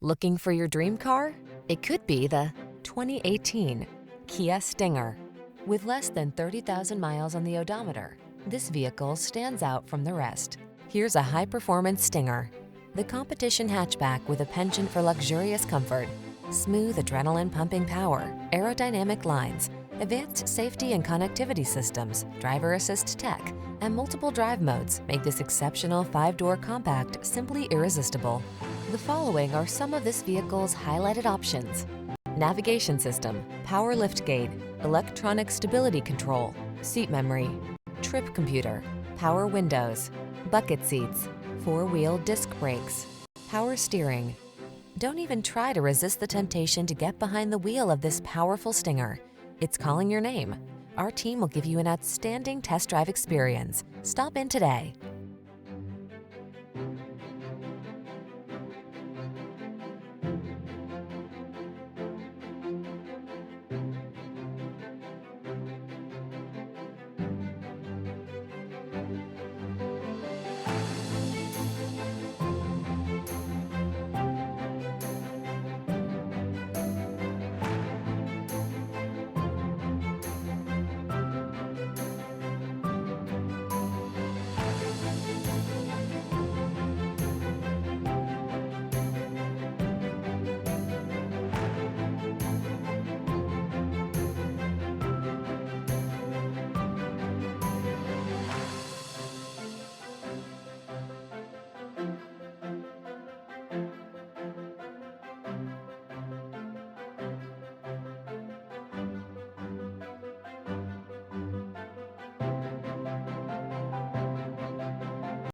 Looking for your dream car? It could be the 2018 Kia Stinger. With less than 30,000 miles on the odometer, this vehicle stands out from the rest. Here's a high-performance Stinger, the competition hatchback with a penchant for luxurious comfort. Smooth adrenaline-pumping power, aerodynamic lines, advanced safety and connectivity systems, driver assist tech, and multiple drive modes make this exceptional 5-door compact simply irresistible. The following are some of this vehicle's highlighted options: navigation system, power liftgate, electronic stability control, seat memory, trip computer, power windows, bucket seats, 4-wheel disc brakes, power steering. Don't even try to resist the temptation to get behind the wheel of this powerful Stinger. It's calling your name. Our team will give you an outstanding test drive experience. Stop in today.